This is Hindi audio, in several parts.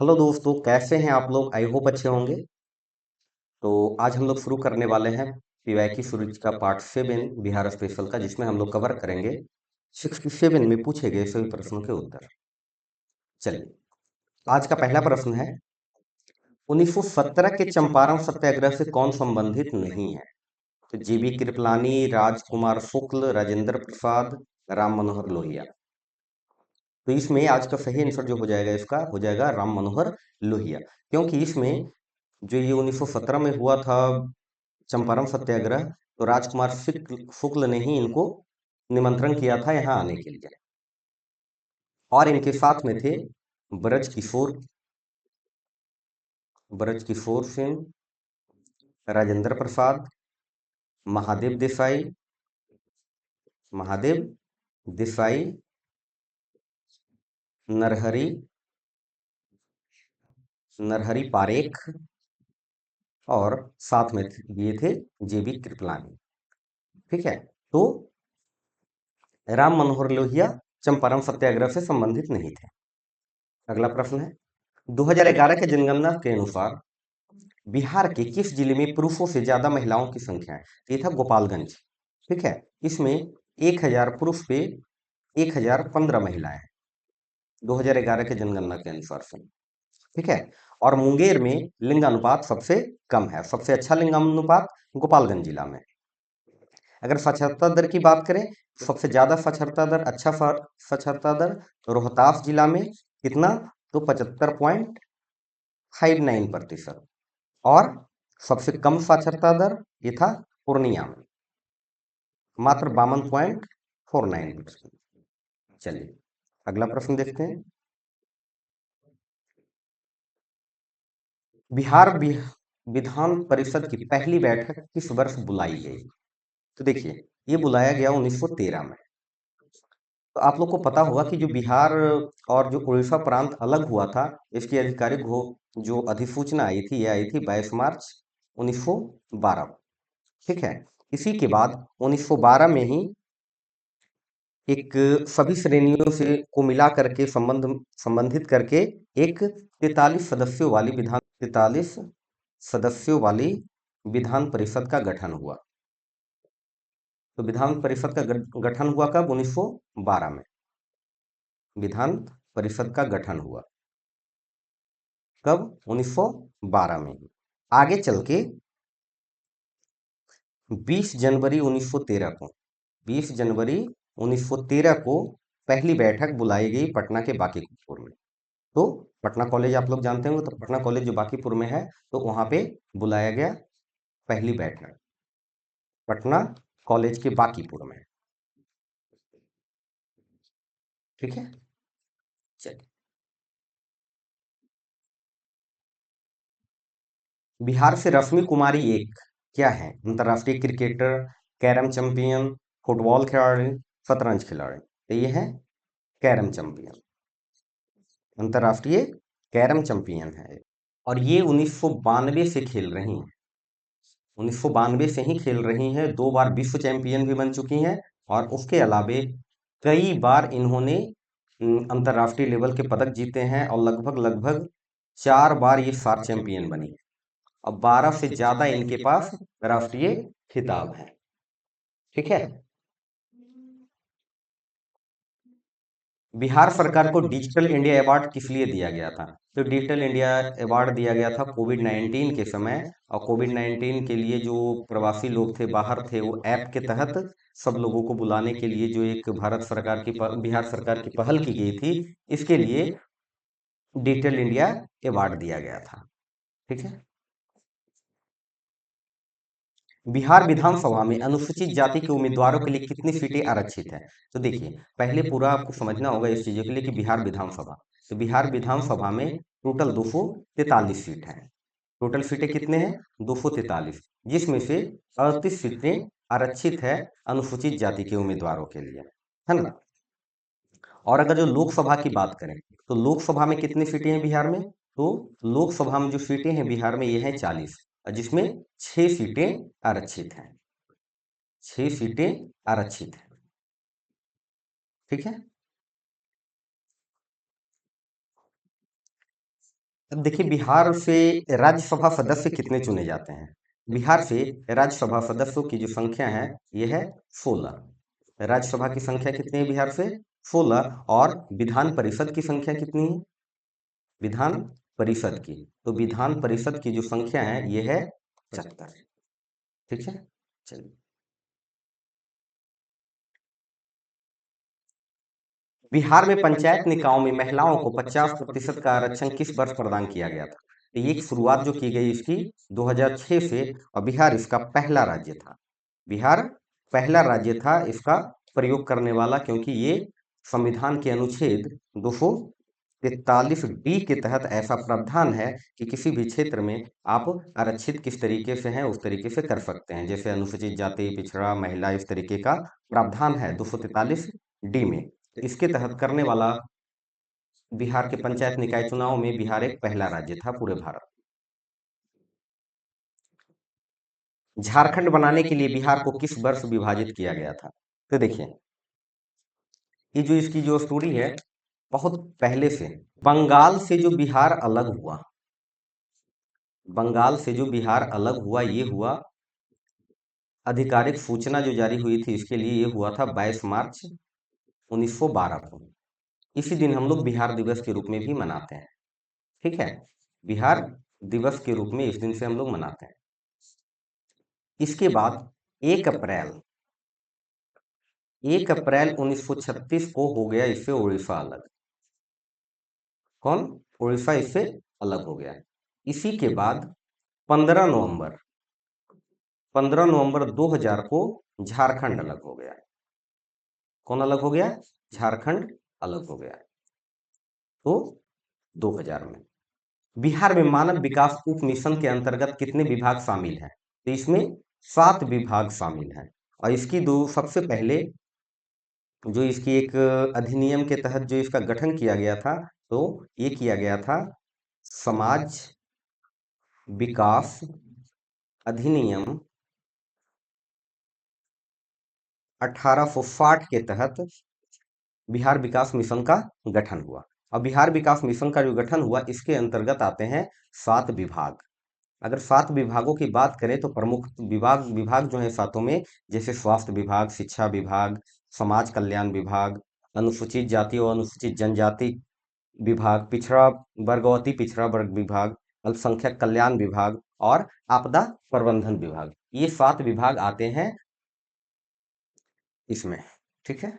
हेलो दोस्तों, कैसे हैं आप लोग? आई होप अच्छे होंगे। तो आज हम लोग शुरू करने वाले हैं पीवाईक्यू सूरज का पार्ट 7 बिहार स्पेशल का, जिसमें हम लोग कवर करेंगे 67 में पूछे गए सभी प्रश्नों के उत्तर। चलिए, आज का पहला प्रश्न है, 1917 के चंपारण सत्याग्रह से कौन संबंधित नहीं है? तो जीबी कृपलानी, राजकुमार शुक्ल, राजेंद्र प्रसाद, राम मनोहर लोहिया। तो इसमें आज का सही आंसर जो हो जाएगा, इसका हो जाएगा राम मनोहर लोहिया, क्योंकि इसमें जो ये 1917 में हुआ था चंपारण सत्याग्रह, तो राजकुमार शुक्ल ने ही इनको निमंत्रण किया था यहाँ आने के लिए। और इनके साथ में थे ब्रज किशोर सिंह, राजेंद्र प्रसाद, महादेव देसाई, महादेव देसाई, नरहरि नरहरि पारेख, और साथ में ये थे जेबी कृपलानी। ठीक है, तो राम मनोहर लोहिया चंपारण सत्याग्रह से संबंधित नहीं थे। अगला प्रश्न है, 2011 के जनगणना के अनुसार बिहार के किस जिले में पुरुषों से ज्यादा महिलाओं की संख्या है? तो ये था गोपालगंज। ठीक है, इसमें 1000 पुरुष पे 1015 महिलाएं, 2011 के जनगणना के अनुसार से। ठीक है, और मुंगेर में लिंगानुपात सबसे कम है, सबसे अच्छा लिंगानुपात गोपालगंज जिला में। अगर साक्षरता दर की बात करें, सबसे ज्यादा साक्षरता दर, अच्छा साक्षरता दर रोहतास जिला में, कितना? तो 75.59%। और सबसे कम साक्षरता दर ये था पूर्णिया में, मात्र 52.49%। चलिए, अगला प्रश्न देखते हैं, बिहार विधान परिषद की पहली बैठक किस वर्ष बुलाई गई? तो देखिए, ये बुलाया गया 1913 में। तो आप लोग को पता होगा कि जो बिहार और जो उड़ीसा प्रांत अलग हुआ था, इसकी आधिकारिक जो अधिसूचना आई थी, ये आई थी 22 मार्च 1912। ठीक है, इसी के बाद 1912 में ही एक सभी श्रेणियों से को मिला करके संबंधित करके एक 43 सदस्यों वाली विधान परिषद का गठन हुआ। तो विधान परिषद का गठन हुआ कब? 1912 में विधान परिषद का गठन हुआ। कब? 1912 में ही। आगे चल के 20 जनवरी 1913 को 20 जनवरी 1913 को पहली बैठक बुलाई गई पटना के बांकीपुर में। तो पटना कॉलेज आप लोग जानते होंगे, तो पटना कॉलेज जो बांकीपुर में है, तो वहां पे बुलाया गया पहली बैठक, पटना कॉलेज के बांकीपुर में। ठीक है, चलिए, बिहार से रश्मि कुमारी एक क्या है? अंतर्राष्ट्रीय क्रिकेटर, कैरम चैंपियन, फुटबॉल खिलाड़ी, शतरंज खिलाड़ी। तो ये है कैरम चैंपियन, अंतर्राष्ट्रीय कैरम चैंपियन है। और ये 1992 से खेल रही हैं, 1992 से ही खेल रही हैं, 2 बार विश्व चैंपियन भी बन चुकी हैं। और उसके अलावे कई बार इन्होंने अंतर्राष्ट्रीय लेवल के पदक जीते हैं, और लगभग लगभग 4 बार ये सार चैंपियन बनी है। अब 12 से ज्यादा इनके पास राष्ट्रीय खिताब है। ठीक है, बिहार सरकार को डिजिटल इंडिया अवार्ड किस लिए दिया गया था? तो डिजिटल इंडिया अवार्ड दिया गया था कोविड-19 के समय। और कोविड-19 के लिए जो प्रवासी लोग थे, बाहर थे, वो ऐप के तहत सब लोगों को बुलाने के लिए जो एक बिहार सरकार की पहल की गई थी, इसके लिए डिजिटल इंडिया अवार्ड दिया गया था। ठीक है, बिहार विधानसभा में अनुसूचित जाति के उम्मीदवारों के लिए कितनी सीटें आरक्षित है? तो देखिए, पहले पूरा आपको समझना होगा इस चीजों के लिए कि बिहार विधानसभा, तो बिहार विधानसभा में टोटल 243 सीट है। टोटल सीटें कितने हैं? 243, जिसमें से 38 सीटें आरक्षित है अनुसूचित जाति के उम्मीदवारों के लिए, है ना। और अगर जो लोकसभा की बात करें, तो लोकसभा में कितनी सीटें हैं बिहार में? तो लोकसभा में जो सीटें हैं बिहार में, ये हैं 40, जिसमें 6 सीटें आरक्षित हैं, 6 सीटें आरक्षित हैं। ठीक है, अब देखिए, बिहार से राज्यसभा सदस्य कितने चुने जाते हैं? बिहार से राज्यसभा सदस्यों की जो संख्या है, ये है 16। राज्यसभा की संख्या कितनी है बिहार से? 16। और विधान परिषद की संख्या कितनी है? विधान परिषद की, तो विधान परिषद की जो संख्या है ये है 75। ठीक है, चलिए। बिहार में पंचायत निकायों में महिलाओं को 50% का आरक्षण किस वर्ष प्रदान किया गया था? तो ये एक शुरुआत जो की गई इसकी 2006 से, और बिहार इसका पहला राज्य था। बिहार पहला राज्य था इसका प्रयोग करने वाला, क्योंकि ये संविधान के अनुच्छेद 243 डी के तहत ऐसा प्रावधान है कि किसी भी क्षेत्र में आप आरक्षित किस तरीके से हैं उस तरीके से कर सकते हैं, जैसे अनुसूचित जाति, पिछड़ा, महिला, इस तरीके का प्रावधान है 243 डी में। तो इसके तहत करने वाला बिहार के पंचायत निकाय चुनाव में बिहार एक पहला राज्य था पूरे भारत। झारखंड बनाने के लिए बिहार को किस वर्ष विभाजित किया गया था? तो देखिए, ये जो इसकी जो स्टोरी है, बहुत पहले से बंगाल से जो बिहार अलग हुआ, बंगाल से जो बिहार अलग हुआ, ये हुआ आधिकारिक सूचना जो जारी हुई थी इसके लिए, ये हुआ था 22 मार्च 1912 को। इसी दिन हम लोग बिहार दिवस के रूप में भी मनाते हैं। ठीक है, बिहार दिवस के रूप में इस दिन से हम लोग मनाते हैं। इसके बाद 1 अप्रैल 1936 को हो गया इससे उड़ीसा अलग। कौन? उड़ीसा इससे अलग हो गया। इसी के बाद 15 नवंबर 2000 को झारखंड अलग हो गया। कौन अलग हो गया? झारखंड अलग हो गया। तो 2000 में बिहार में मानव विकास उप मिशन के अंतर्गत कितने विभाग शामिल हैं? तो इसमें 7 विभाग शामिल हैं। और इसकी दो सबसे पहले जो इसकी एक अधिनियम के तहत जो इसका गठन किया गया था, तो ये किया गया था समाज विकास अधिनियम 1860 के तहत बिहार विकास मिशन का गठन हुआ। और बिहार विकास मिशन का जो गठन हुआ, इसके अंतर्गत आते हैं 7 विभाग। अगर 7 विभागों की बात करें तो प्रमुख विभाग विभाग जो है सातों में, जैसे स्वास्थ्य विभाग, शिक्षा विभाग, समाज कल्याण विभाग, अनुसूचित जाति और अनुसूचित जनजाति विभाग, पिछड़ा वर्ग और अति पिछड़ा वर्ग विभाग, अल्पसंख्यक कल्याण विभाग और आपदा प्रबंधन विभाग, ये 7 विभाग आते हैं इसमें। ठीक है,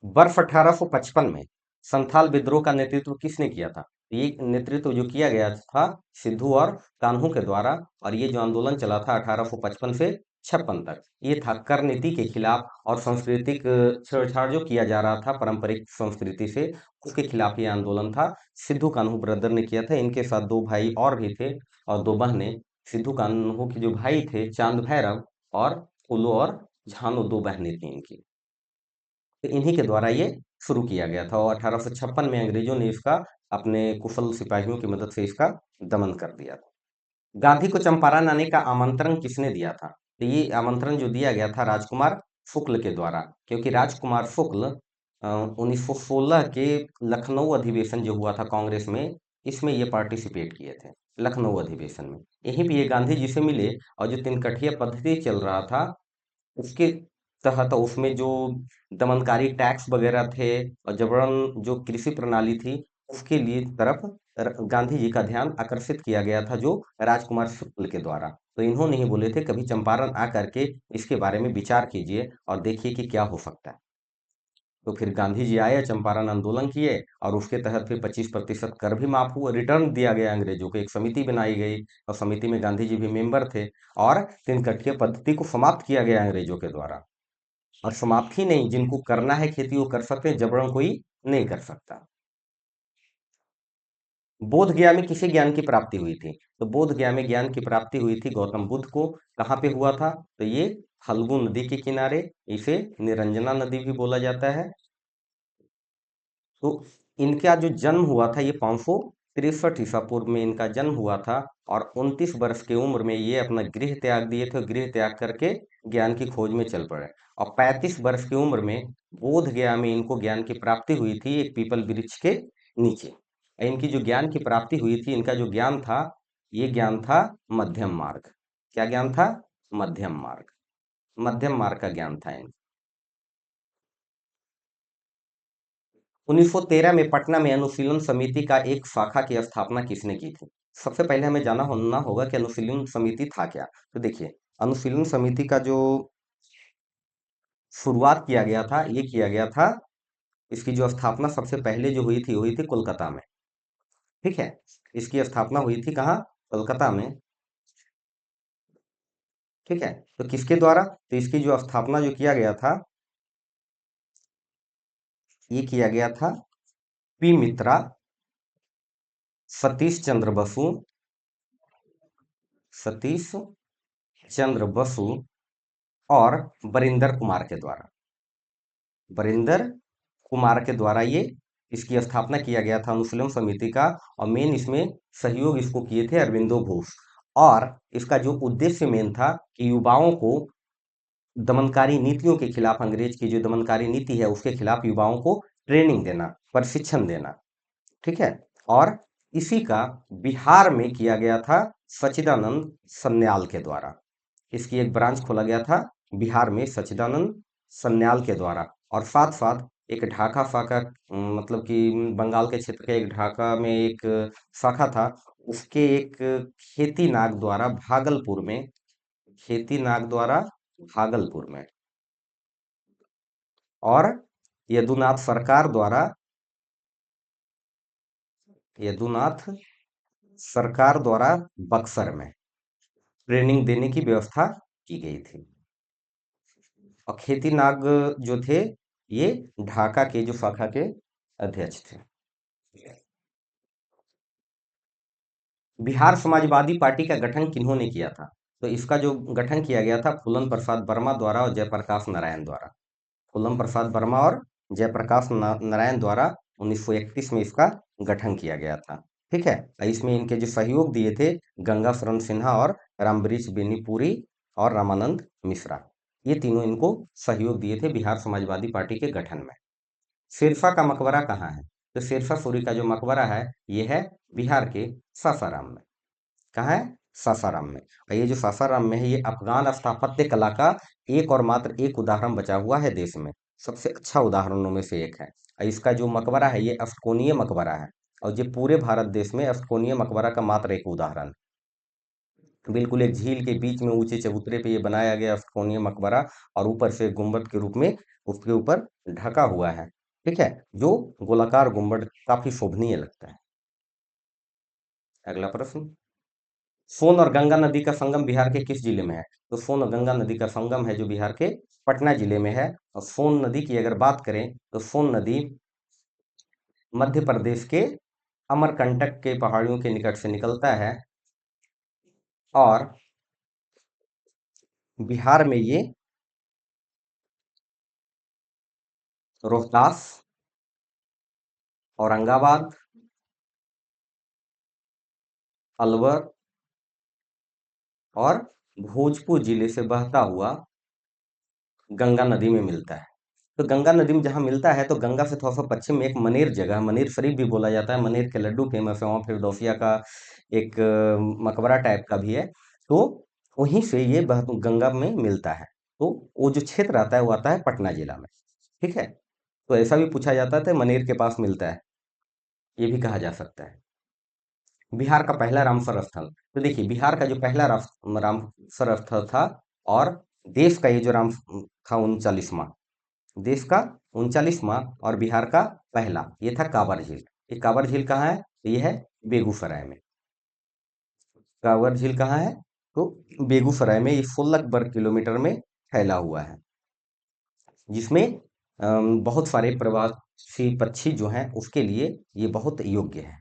वर्ष 1855 में संथाल विद्रोह का नेतृत्व किसने किया था? ये नेतृत्व जो किया गया था सिद्धू और कान्हू के द्वारा, और ये जो आंदोलन चला था 1855 से 56 तक, ये था कर नीति के खिलाफ और सांस्कृतिक छेड़छाड़ जो किया जा रहा था पारंपरिक संस्कृति से, उसके खिलाफ ये आंदोलन था। सिद्धू कान्हू ब्रदर ने किया था, इनके साथ 2 भाई और भी थे और 2 बहनें। सिद्धू कान्हू के जो भाई थे चांद भैरव और फूलो और झानो, 2 बहनें थी इनकी। तो इन्हीं के द्वारा ये शुरू किया गया था और 1856 में अंग्रेजों ने इसका अपने कुशल सिपाहियों की मदद से इसका दमन कर दिया था। गांधी को चंपारण आने का आमंत्रण किसने दिया था? तो ये आमंत्रण जो दिया गया था राजकुमार शुक्ल के द्वारा, क्योंकि राजकुमार शुक्ल 1916 के लखनऊ अधिवेशन जो हुआ था कांग्रेस में, इसमें ये पार्टिसिपेट किए थे लखनऊ अधिवेशन में। यहीं पे ये गांधी जी से मिले और जो तीन पद्धति चल रहा था उसके तहत, उसमें जो दमनकारी टैक्स वगैरह थे और जबरन जो कृषि प्रणाली थी, उसके लिए तरफ गांधी जी का ध्यान आकर्षित किया गया था जो राजकुमार शुक्ल के द्वारा। तो इन्होंने ही बोले थे कभी चंपारण आकर के इसके बारे में विचार कीजिए और देखिए कि क्या हो सकता है। तो फिर गांधी जी आए, चंपारण आंदोलन किए और उसके तहत फिर 25% कर भी माफ हुआ, रिटर्न दिया गया अंग्रेजों को। एक समिति बनाई गई और समिति में गांधी जी भी मेंबर थे और तीन कटकीय पद्धति को समाप्त किया गया अंग्रेजों के द्वारा। और समाप्त ही नहीं, जिनको करना है खेती वो कर सकते हैं, जबरन कोई नहीं कर सकता। बोध गया में किसे ज्ञान की प्राप्ति हुई थी? तो बोध गया में ज्ञान की प्राप्ति हुई थी गौतम बुद्ध को। कहाँ पे हुआ था? तो ये फल्गु नदी के किनारे, इसे निरंजना नदी भी बोला जाता है। तो इनका जो जन्म हुआ था ये 563 ईसा पूर्व में इनका जन्म हुआ था और 29 वर्ष की उम्र में ये अपना गृह त्याग दिए थे। गृह त्याग करके ज्ञान की खोज में चल पड़े और 35 वर्ष की उम्र में बोध गया में इनको ज्ञान की प्राप्ति हुई थी एक पीपल वृक्ष के नीचे। इनकी जो ज्ञान की प्राप्ति हुई थी, इनका जो ज्ञान था, ये ज्ञान था मध्यम मार्ग। क्या ज्ञान था? मध्यम मार्ग। मध्यम मार्ग का ज्ञान था इनका। 1913 में पटना में अनुशीलन समिति का एक शाखा की स्थापना किसने की थी? सबसे पहले हमें जाना होना होगा कि अनुशीलन समिति था क्या। तो देखिए, अनुशीलन समिति का जो शुरुआत किया गया था, ये किया गया था, इसकी जो स्थापना सबसे पहले जो हुई थी कोलकाता में। ठीक है, इसकी स्थापना हुई थी कहाँ? कोलकाता में। ठीक है, तो किसके द्वारा? तो इसकी जो स्थापना जो किया गया था, ये किया गया था पी मित्रा, सतीश चंद्र बसु, सतीश चंद्र बसु और बरिंदर कुमार के द्वारा। बरिंदर कुमार के द्वारा ये इसकी स्थापना किया गया था अनुशीलन समिति का। और मेन इसमें सहयोग इसको किए थे अरविंदो घोष। और इसका जो उद्देश्य मेन था कि युवाओं को दमनकारी नीतियों के खिलाफ, अंग्रेज की जो दमनकारी नीति है उसके खिलाफ युवाओं को ट्रेनिंग देना, प्रशिक्षण देना। ठीक है, और इसी का बिहार में किया गया था सच्चिदानंद सन्याल के द्वारा। इसकी एक ब्रांच खोला गया था बिहार में सच्चिदानंद सन्याल के द्वारा। और साथ साथ एक ढाका शाखा, मतलब कि बंगाल के क्षेत्र के एक ढाका में एक शाखा था, उसके एक खेती नाग द्वारा भागलपुर में, खेती नाग द्वारा भागलपुर में, और यदुनाथ सरकार द्वारा, यदुनाथ सरकार द्वारा बक्सर में ट्रेनिंग देने की व्यवस्था की गई थी। और खेती नाग जो थे, ये ढाका के जो शाखा के अध्यक्ष थे। बिहार समाजवादी पार्टी का गठन किन्होंने किया था? तो इसका जो गठन किया गया था फूलन प्रसाद वर्मा द्वारा और जयप्रकाश नारायण द्वारा। फूलन प्रसाद वर्मा और जयप्रकाश नारायण द्वारा 1931 में इसका गठन किया गया था। ठीक है, इसमें इनके जो सहयोग दिए थे गंगा शरण सिन्हा और रामवृक्ष बेनीपुरी और रामानंद मिश्रा, ये तीनों इनको सहयोग दिए थे बिहार समाजवादी पार्टी के गठन में। शेरशाह का मकबरा कहाँ है? तो शेरशाह सूरी का जो मकबरा है, ये है बिहार के सासाराम में। कहाँ है? सासाराम में। और ये जो सासाराम में है, ये अफगान स्थापत्य कला का एक और मात्र एक उदाहरण बचा हुआ है देश में। सबसे अच्छा उदाहरणों में से एक है। और इसका जो मकबरा है, ये अष्टकोणीय मकबरा है। और ये पूरे भारत देश में अष्टकोणीय मकबरा का मात्र एक उदाहरण। बिल्कुल एक झील के बीच में ऊंचे चबूतरे पे ये बनाया गया अष्टकोणीय मकबरा, और ऊपर से गुंबद के रूप में उसके ऊपर ढका हुआ है। ठीक है, जो गोलाकार गुंबद काफी शोभनीय लगता है। अगला प्रश्न, सोन और गंगा नदी का संगम बिहार के किस जिले में है? तो सोन और गंगा नदी का संगम है जो बिहार के पटना जिले में है। और सोन नदी की अगर बात करें तो सोन नदी मध्य प्रदेश के अमरकंटक के पहाड़ियों के निकट से निकलता है, और बिहार में ये रोहतास, औरंगाबाद, अलवर और भोजपुर जिले से बहता हुआ गंगा नदी में मिलता है। तो गंगा नदी में जहाँ मिलता है, तो गंगा से थोड़ा सा पश्चिम में एक मनेर जगह, मनेर शरीफ भी बोला जाता है, मनेर के लड्डू फेमस है, वहाँ फिरदौसिया का एक मकबरा टाइप का भी है। तो वहीं से ये गंगा में मिलता है। तो वो जो क्षेत्र आता है वो आता है पटना जिला में। ठीक है, तो ऐसा भी पूछा जाता है, तो मनेर के पास मिलता है, ये भी कहा जा सकता है। बिहार का पहला रामसर स्थल, तो देखिए बिहार का जो पहला रामसर स्थल था, और देश का ये जो राम था 39वां, देश का 39वां, और बिहार का पहला, ये था कांवर झील। ये कांवर झील कहाँ है? तो ये है बेगूसराय में। कांवर झील कहाँ है? तो बेगूसराय में। ये 16 वर्ग किलोमीटर में फैला हुआ है, जिसमें बहुत सारे प्रवासी पक्षी जो हैं उसके लिए ये बहुत योग्य है।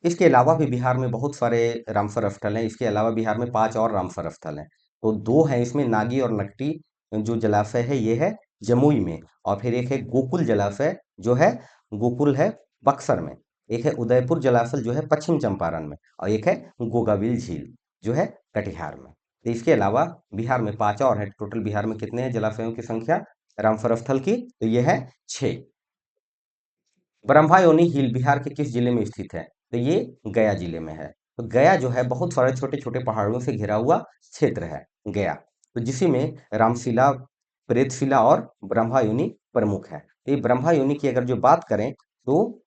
इसके अलावा भी बिहार में बहुत सारे रामसर स्थल हैं। इसके अलावा बिहार में 5 और रामसर स्थल हैं। तो 2 हैं इसमें, नागी और नकटी जो जलाशय है, ये है जमुई में। और फिर एक है गोकुल जलाशय, जो है गोकुल है बक्सर में। एक है उदयपुर जलाशय जो है पश्चिम चंपारण में। और एक है गोगाविल झील जो है कटिहार में। तो इसके अलावा बिहार में 5 और है। टोटल बिहार में कितने हैं जलाशयों की संख्या रामसर स्थल की? तो ये है 6। ब्रह्मायोनी हिल बिहार के किस जिले में स्थित है? तो ये गया जिले में है। तो गया जो है बहुत सारे छोटे-छोटे पहाड़ों से घिरा हुआ क्षेत्र है गया। तो जिसी में रामशिला, प्रेतशिला और ब्रह्मायोनी प्रमुख है। तो ये ब्रह्मायोनी की अगर जो बात करें तो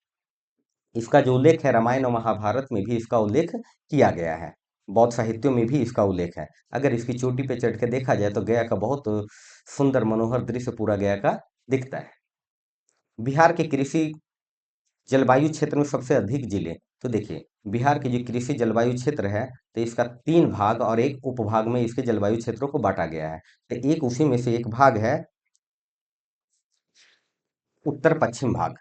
इसका जो उल्लेख है रामायण और महाभारत में भी इसका उल्लेख किया गया है। बौद्ध साहित्यों में भी इसका उल्लेख है। अगर इसकी चोटी पे चढ़ के देखा जाए तो गया का बहुत सुंदर मनोहर दृश्य पूरा गया का दिखता है। बिहार के कृषि जलवायु क्षेत्र में सबसे अधिक जिले, तो देखिए बिहार के जो कृषि जलवायु क्षेत्र है तो इसका 3 भाग और एक उपभाग में इसके जलवायु क्षेत्रों को बांटा गया है। तो एक उसी में से एक भाग है उत्तर पश्चिम भाग,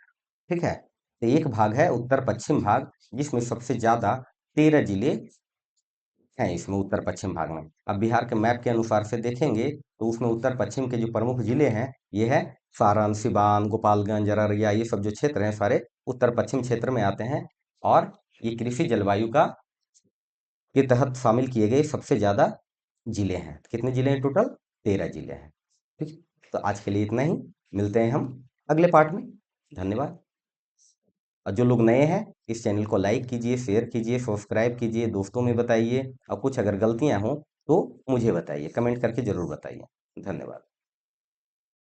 ठीक है? तो एक भाग है उत्तर पश्चिम भाग जिसमें सबसे ज्यादा 13 जिले हैं इसमें उत्तर पश्चिम भाग में। अब बिहार के मैप के अनुसार से देखेंगे तो उसमें उत्तर पश्चिम के जो प्रमुख जिले हैं ये है सारण, सिवान, गोपालगंज, अररिया, ये सब जो क्षेत्र हैं सारे उत्तर पश्चिम क्षेत्र में आते हैं। और ये कृषि जलवायु का के तहत शामिल किए गए सबसे ज्यादा जिले हैं। कितने जिले हैं टोटल? 13 जिले हैं। ठीक, तो आज के लिए इतना ही। मिलते हैं हम अगले पार्ट में। धन्यवाद। और जो लोग नए हैं इस चैनल को लाइक कीजिए, शेयर कीजिए, सब्सक्राइब कीजिए, दोस्तों में बताइए और कुछ अगर गलतियां हों तो मुझे बताइए, कमेंट करके जरूर बताइए। धन्यवाद।